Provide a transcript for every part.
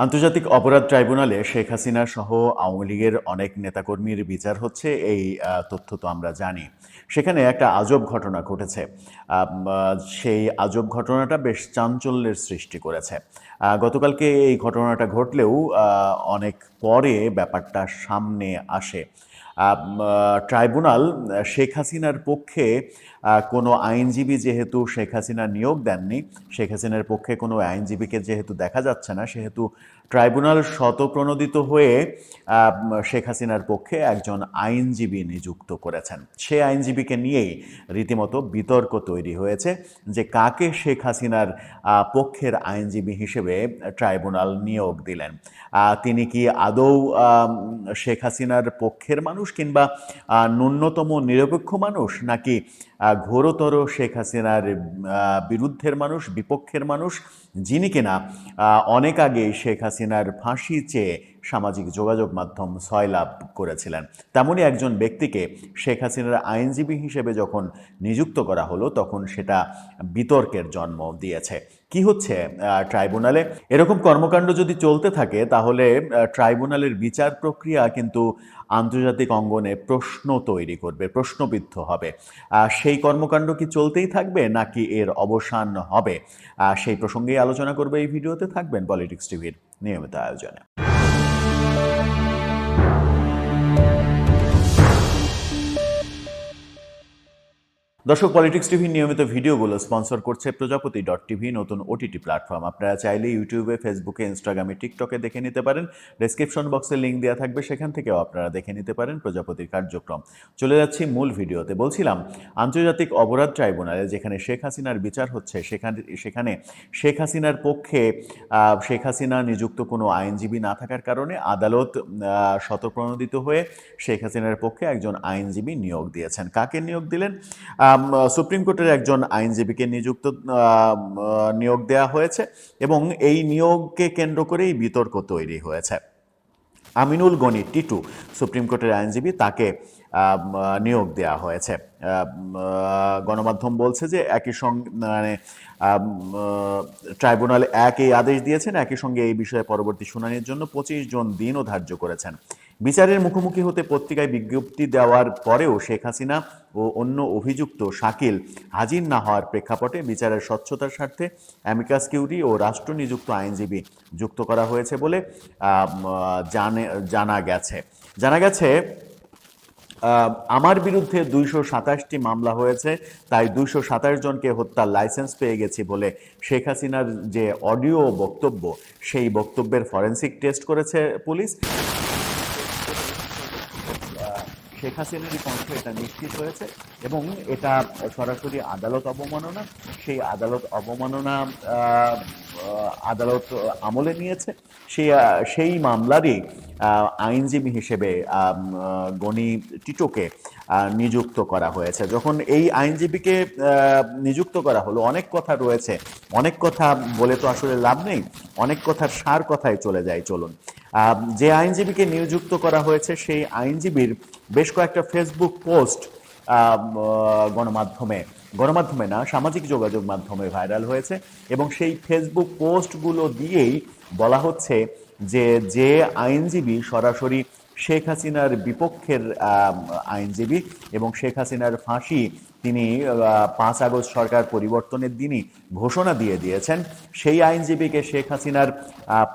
আন্তর্জাতিক অপরাধ ট্রাইব্যুনালে শেখ হাসিনা সহ আওয়ামী লীগের অনেক নেতাকর্মীর বিচার হচ্ছে, এই তথ্য তো আমরা জানি। সেখানে একটা আজব ঘটনা ঘটেছে। সেই আজব ঘটনাটা বেশ চাঞ্চল্যের সৃষ্টি করেছে। গতকালকে এই ঘটনাটা ঘটলেও অনেক পরে ব্যাপারটা সামনে আসে। ট্রাইব্যুনাল শেখ হাসিনার পক্ষে কোনো আইনজীবী যেহেতু শেখ হাসিনা নিয়োগ দেননি, শেখ হাসিনার পক্ষে কোনো আইনজীবীকে যেহেতু দেখা যাচ্ছে না, সেহেতু ট্রাইব্যুনাল স্বতঃপ্রণোদিত হয়ে শেখ হাসিনার পক্ষে একজন আইনজীবী নিযুক্ত করেছেন। সে আইনজীবীকে নিয়েই রীতিমতো বিতর্ক তৈরি হয়েছে যে কাকে শেখ হাসিনার পক্ষের আইনজীবী হিসেবে ট্রাইব্যুনাল নিয়োগ দিলেন। তিনি কি আদৌ শেখ হাসিনার পক্ষের মানুষ, কিংবা ন্যূনতম নিরপেক্ষ মানুষ, নাকি ঘোরতর শেখ হাসিনার বিরুদ্ধের মানুষ, বিপক্ষের মানুষ, যিনি কিনা অনেক আগে শেখ হাসিনার ফাঁসি চেয়ে সামাজিক যোগাযোগ মাধ্যম সয়লাভ করেছিলেন। তেমনই একজন ব্যক্তিকে শেখ হাসিনার আইনজীবী হিসেবে যখন নিযুক্ত করা হলো, তখন সেটা বিতর্কের জন্ম দিয়েছে। কি হচ্ছে ট্রাইব্যুনালে? এরকম কর্মকাণ্ড যদি চলতে থাকে, তাহলে ট্রাইব্যুনালের বিচার প্রক্রিয়া কিন্তু আন্তর্জাতিক অঙ্গনে প্রশ্ন তৈরি করবে, প্রশ্নবিদ্ধ হবে। সেই কর্মকাণ্ড কি চলতেই থাকবে, নাকি এর অবসান হবে? সেই প্রসঙ্গেই আলোচনা করবে এই ভিডিওতে। থাকবেন পলিটিক্স টিভির নিয়মিত আয়োজনে। দর্শক, পলিটিক্স টিভির নিয়মিত ভিডিওগুলো স্পন্সর করছে প্রজাপতি.টিভি, নতুন ওটিটি প্ল্যাটফর্ম। আপনারা চাইলে ইউটিউবে, ফেসবুকে, ইনস্টাগ্রামে, টিকটকে দেখে নিতে পারেন। ডেসক্রিপশন বক্সে লিঙ্ক দেওয়া থাকবে, সেখান থেকেও আপনারা দেখে নিতে পারেন প্রজাপতির কার্যক্রম। চলে যাচ্ছি মূল ভিডিওতে। বলছিলাম, আন্তর্জাতিক অপরাধ ট্রাইব্যুনালে যেখানে শেখ হাসিনার বিচার হচ্ছে, সেখানে শেখ হাসিনার পক্ষে শেখ হাসিনা নিযুক্ত কোনো আইনজীবী না থাকার কারণে আদালত স্বতঃপ্রণোদিত হয়ে শেখ হাসিনার পক্ষে একজন আইনজীবী নিয়োগ দিয়েছেন। কাকে নিয়োগ দিলেন? সুপ্রিম কোর্টের একজন আইনজীবীকে নিয়োগ দেওয়া হয়েছে, এবং এই নিয়োগকে কেন্দ্র করেই বিতর্ক তৈরি হয়েছে। আমিনুল গনি টিটু, সুপ্রিম কোর্টের আইনজীবী, তাকে নিয়োগ দেওয়া হয়েছে। গণমাধ্যম বলছে যে একই সঙ্গে ট্রাইব্যুনাল এই আদেশ দিয়েছেন, একই সঙ্গে এই বিষয়ে পরবর্তী শুনানির জন্য 25 জন দিনও ধার্য করেছেন। বিচারের মুখোমুখি হতে পত্রিকায় বিজ্ঞপ্তি দেওয়ার পরেও শেখ হাসিনা ও অন্য অভিযুক্ত শাকিল হাজির না হওয়ার প্রেক্ষাপটে বিচারের স্বচ্ছতার স্বার্থে অ্যামিকাস কিউরি ও রাষ্ট্রনিযুক্ত আইনজীবী যুক্ত করা হয়েছে বলে জানা গেছে। আমার বিরুদ্ধে 227টি মামলা হয়েছে, তাই 227 জনকে হত্যার লাইসেন্স পেয়ে গেছি বলে শেখ হাসিনার যে অডিও বক্তব্য, সেই বক্তব্যের ফরেনসিক টেস্ট করেছে পুলিশ। শেখ হাসিনারই কণ্ঠে এটা নিশ্চিত হয়েছে, এবং এটা সরাসরি আদালত অবমাননা। সেই আদালত অবমাননা আদালত আমলে নিয়েছে। সেই মামলারই আইনজীবী হিসেবে গনি টিটোকে নিযুক্ত করা হয়েছে। যখন এই আইনজীবীকে নিযুক্ত করা হলো, অনেক কথা রয়েছে, অনেক কথা বলে তো আসলে লাভ নেই, অনেক কথার সার কথায় চলে যায়। চলুন, যে আইনজীবীকে নিযুক্ত করা হয়েছে, সেই আইনজীবীর বেশ কয়েকটা ফেসবুক পোস্ট গণমাধ্যমে না, সামাজিক যোগাযোগ মাধ্যমে ভাইরাল হয়েছে, এবং সেই ফেসবুক পোস্টগুলো দিয়েই বলা হচ্ছে যে আইনজীবী সরাসরি শেখ হাসিনার বিপক্ষের আইনজীবী, এবং শেখ হাসিনার ফাঁসি তিনি 5 আগস্ট সরকার পরিবর্তনের দিনই ঘোষণা দিয়েছেন, সেই আইনজীবীকে শেখ হাসিনার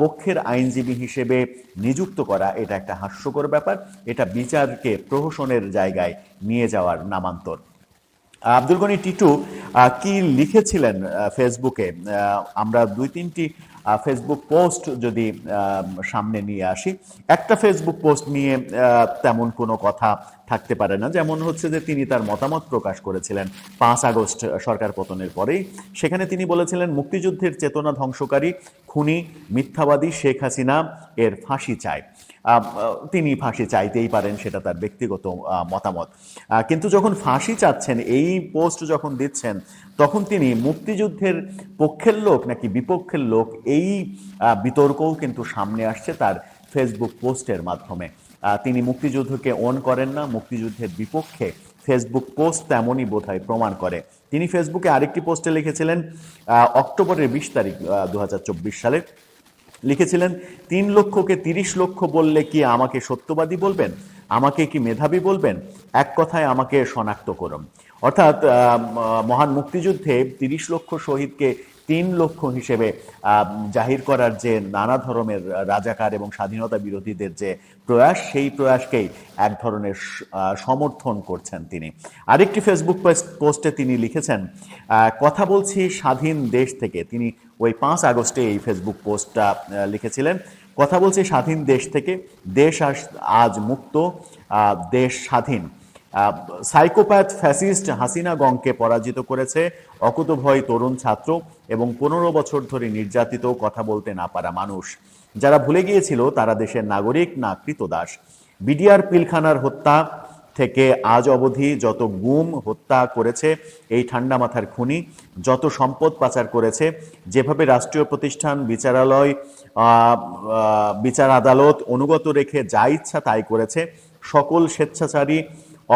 পক্ষের আইনজীবী হিসেবে নিযুক্ত করা, এটা একটা হাস্যকর ব্যাপার। এটা বিচারকে প্রহসনের জায়গায় নিয়ে যাওয়ার নামান্তর। আব্দুল গনি টিটু কি লিখেছিলেন ফেসবুকে, আমরা 2-3টি ফেসবুক পোস্ট যদি সামনে নিয়ে আসি। একটা ফেসবুক পোস্ট নিয়ে তেমন কোনো কথা থাকতে পারে না, যেমন হচ্ছে যে তিনি তার মতামত প্রকাশ করেছিলেন 5 আগস্ট সরকার পতনের পরেই। সেখানে তিনি বলেছিলেন, মুক্তিযুদ্ধের চেতনা ধ্বংসকারী, খুনি, মিথ্যাবাদী শেখ হাসিনা এর ফাঁসি চায়। তিনি ফাঁসি চাইতেই পারেন, সেটা তার ব্যক্তিগত মতামত। কিন্তু যখন ফাঁসি চাচ্ছেন, এই পোস্ট যখন দিচ্ছেন, তখন তিনি মুক্তিযুদ্ধের পক্ষের লোক নাকি বিপক্ষের লোক, এই বিতর্কও কিন্তু সামনে আসছে তার ফেসবুক পোস্টের মাধ্যমে। তিনি মুক্তিযুদ্ধকে অন করেন না, মুক্তিযুদ্ধের বিপক্ষে ফেসবুক পোস্ট তেমনই বোধহয় প্রমাণ করে। তিনি ফেসবুকে আরেকটি পোস্টে লিখেছিলেন, অক্টোবরের 20 তারিখ 2024 সালে, লিখেছিলেন, 3 লক্ষকে 30 লক্ষ বললে কি আমাকে সত্যবাদী বলবেন? আমাকে কি মেধাবী বলবেন? এক কথায় আমাকে শনাক্ত করুন। অর্থাৎ মহান মুক্তিযুদ্ধে 30 লক্ষ শহীদকে 3 লক্ষ হিসেবে জাহির করার যে নানা ধরনের রাজাকার এবং স্বাধীনতা বিরোধীদের যে প্রয়াস, সেই প্রয়াসকেই এক ধরনের সমর্থন করছেন তিনি। আরেকটি ফেসবুক পোস্টে তিনি লিখেছেন, কথা বলছি স্বাধীন দেশ থেকে। তিনি ওই 5 আগস্টে এই ফেসবুক পোস্টটা লিখেছিলেন। কথা বলছি স্বাধীন দেশ থেকে, দেশ আজ মুক্ত, দেশ স্বাধীন। সাইকোপ্যাথ ফ্যাসিস্ট হাসিনা গংকে পরাজিত করেছে অকুতোভয় তরুণ ছাত্র এবং 15 বছর ধরে নির্যাতিত কথা বলতে না পারা মানুষ। যারা ভুলে গিয়েছিল তারা দেশের নাগরিক না কৃতদাস। বিডিআর পিলখানার হত্যা থেকে আজ অবধি যত গুম হত্যা করেছে এই ঠান্ডা মাথার খুনি, যত সম্পদ পাচার করেছে, যেভাবে রাষ্ট্রীয় প্রতিষ্ঠান, বিচারালয়, বিচার আদালত অনুগত রেখে যা ইচ্ছা তাই করেছে, সকল স্বেচ্ছাচারী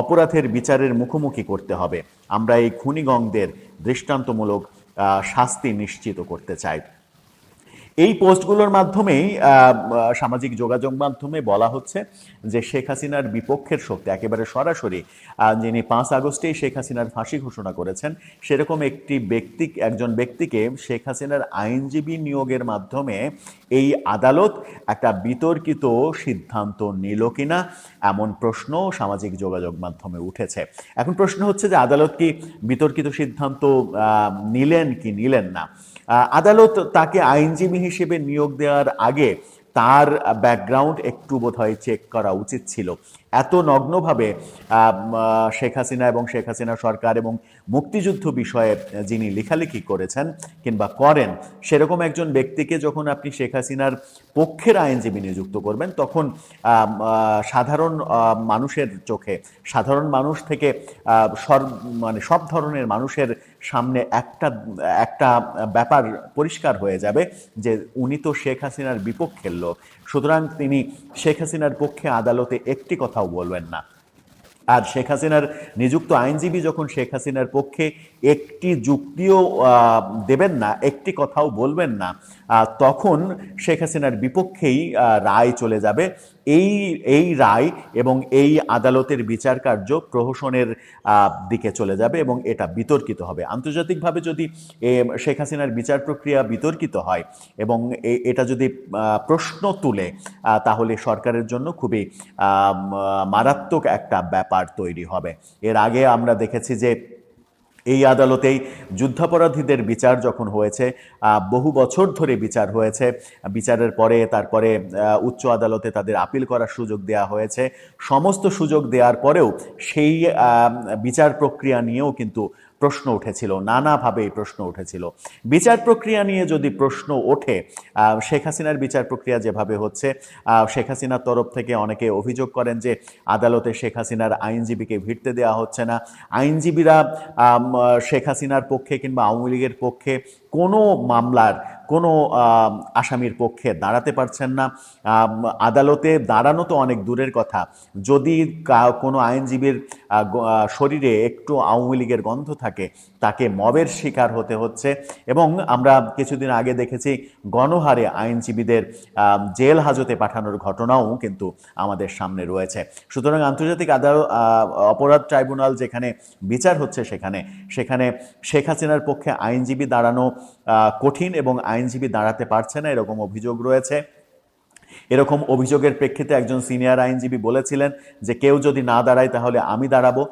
অপরাধের বিচারের মুখোমুখি করতে হবে। আমরা এই খুনিগণদের দৃষ্টান্তমূলক শাস্তি নিশ্চিত করতে চাই। এই পোস্টগুলোর মাধ্যমেই সামাজিক যোগাযোগ মাধ্যমে বলা হচ্ছে যে শেখ হাসিনার বিপক্ষের শক্তি একেবারে সরাসরি, যিনি 5 আগস্টেই শেখ হাসিনার ফাঁসি ঘোষণা করেছেন, সেরকম একজন ব্যক্তিকে শেখ হাসিনার আইনজীবী নিয়োগের মাধ্যমে এই আদালত একটা বিতর্কিত সিদ্ধান্ত নিল কিনা, এমন প্রশ্ন সামাজিক যোগাযোগ মাধ্যমে উঠেছে। এখন প্রশ্ন হচ্ছে যে আদালত কি বিতর্কিত সিদ্ধান্ত নিলেন কি নিলেন না? আদালত তাকে আইনজীবী হিসেবে নিয়োগ দেওয়ার আগে তার ব্যাকগ্রাউন্ড একটু বোধহয় চেক করা উচিত ছিল। এত নগ্নভাবে শেখ হাসিনা এবং শেখ হাসিনা সরকার এবং মুক্তিযুদ্ধ বিষয়ে যিনি লেখালেখি করেছেন কিংবা করেন, সেরকম একজন ব্যক্তিকে যখন আপনি শেখ হাসিনার পক্ষের আইনজীবী নিযুক্ত করবেন, তখন সাধারণ মানুষের চোখে, সাধারণ মানুষ থেকে সব ধরনের মানুষের সামনে একটা ব্যাপার পরিষ্কার হয়ে যাবে যে উনি তো শেখ হাসিনার বিপক্ষের লোক, সুতরাং তিনি শেখ হাসিনার পক্ষে আদালতে একটি কথাও বলবেন না। আর শেখ হাসিনার নিযুক্ত আইনজীবী যখন শেখ হাসিনার পক্ষে একটি যুক্তিও দেবেন না, একটি কথাও বলবেন না, তখন শেখ হাসিনার বিপক্ষেই রায় চলে যাবে। এই রায় এবং এই আদালতের বিচার কার্য প্রহসনের দিকে চলে যাবে এবং এটা বিতর্কিত হবে। আন্তর্জাতিকভাবে যদি শেখ হাসিনার বিচার প্রক্রিয়া বিতর্কিত হয় এবং এটা যদি প্রশ্ন তুলে, তাহলে সরকারের জন্য খুবই মারাত্মক একটা ব্যাপার তৈরি হবে। এর আগে আমরা দেখেছি যে এই আদালতেই যুদ্ধাপরাধীদের বিচার যখন হয়েছে, বহু বছর ধরে বিচার হয়েছে, বিচারের পরে তারপরে উচ্চ আদালতে তাদের আপিল করার সুযোগ দেওয়া হয়েছে। সমস্ত সুযোগ দেওয়ার পরেও সেই বিচার প্রক্রিয়া নিয়েও কিন্তু প্রশ্ন উঠেছিল, নানাভাবে প্রশ্ন উঠেছিল। বিচার প্রক্রিয়া নিয়ে যদি প্রশ্ন ওঠে, শেখ হাসিনার বিচার প্রক্রিয়া যেভাবে হচ্ছে, শেখ হাসিনার তরফ থেকে অনেকে অভিযোগ করেন যে আদালতে শেখ হাসিনার আইনজীবীকে ভিড়তে দেওয়া হচ্ছে না, আইনজীবীরা শেখ হাসিনার পক্ষে কিংবা আওয়ামী লীগের পক্ষে কোনো মামলার কোনো আসামির পক্ষে দাঁড়াতে পারছেন না। আদালতে দাঁড়ানো তো অনেক দূরের কথা, যদি কোনো আইনজীবীর শরীরে একটু আওয়ামী লীগের গন্ধ থাকে, তাকে মবের শিকার হতে হচ্ছে। এবং আমরা কিছুদিন আগে দেখেছি গণহারে আইনজীবীদের জেল হাজতে পাঠানোর ঘটনাও কিন্তু আমাদের সামনে রয়েছে। সুতরাং আন্তর্জাতিক অপরাধ ট্রাইব্যুনাল যেখানে বিচার হচ্ছে, সেখানে শেখ হাসিনার পক্ষে আইনজীবী দাঁড়ানো কঠিন এবং আইনজীবী দাঁড়াতে পারছে না, এরকম অভিযোগ রয়েছে। এরকম অভিযোগের প্রেক্ষিতে একজন সিনিয়র আইনজীবী বলেছিলেন যে কেউ যদি না দাঁড়ায় তাহলে আমি দাঁড়াবো।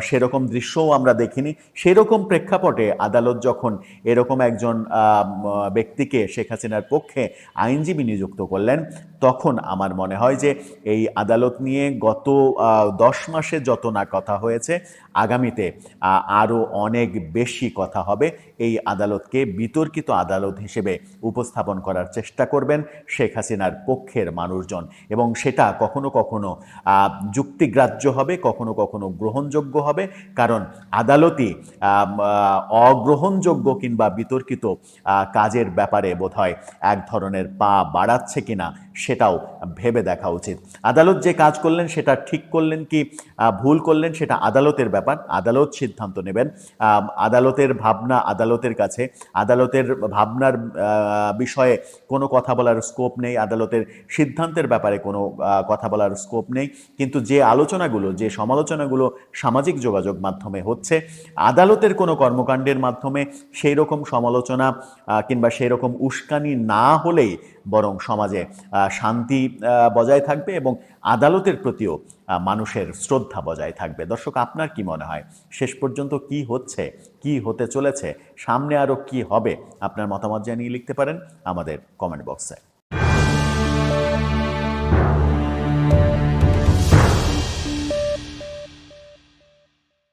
সেরকম দৃশ্যও আমরা দেখিনি। সেরকম প্রেক্ষাপটে আদালত যখন এরকম একজন ব্যক্তিকে শেখ হাসিনার পক্ষে আইনজীবী নিযুক্ত করলেন, তখন আমার মনে হয় যে এই আদালত নিয়ে গত 10 মাসে যত না কথা হয়েছে, আগামীতে আরও অনেক বেশি কথা হবে। এই আদালতকে বিতর্কিত আদালত হিসেবে উপস্থাপন করার চেষ্টা করবেন শেখ হাসিনার পক্ষের মানুষজন, এবং সেটা কখনো কখনো যুক্তিগ্রাহ্য হবে, কখনো কখনো গ্রহণযোগ্য হবে। কারণ আদালতই অগ্রহণযোগ্য কিংবা বিতর্কিত কাজের ব্যাপারে বোধহয় এক ধরনের পা বাড়াচ্ছে কিনা সেটাও ভেবে দেখা উচিত। আদালত যে কাজ করলেন সেটা ঠিক করলেন কি ভুল করলেন সেটা আদালতের ব্যাপার, আদালত সিদ্ধান্ত নেবেন। আদালতের ভাবনা আদালতের কাছে, আদালতের ভাবনার বিষয়ে কোনো কথা বলার স্কোপ নেই, আদালতের সিদ্ধান্তের ব্যাপারে কোনো কথা বলার স্কোপ নেই। কিন্তু যে আলোচনাগুলো, যে সমালোচনাগুলো সামাজিক যোগাযোগ মাধ্যমে হচ্ছে, আদালতের কোনো কর্মকাণ্ডের মাধ্যমে সেই রকম সমালোচনা কিংবা সেই রকম উস্কানি না হলেই বরং সমাজে শান্তি বজায় থাকবে এবং আদালতের প্রতিও মানুষের শ্রদ্ধা বজায় থাকবে। দর্শক, আপনার কি মনে হয় শেষ পর্যন্ত কি হচ্ছে, কি হতে চলেছে, সামনে আরও কি হবে? আপনার মতামত জানিয়ে লিখতে পারেন আমাদের কমেন্ট বক্সে।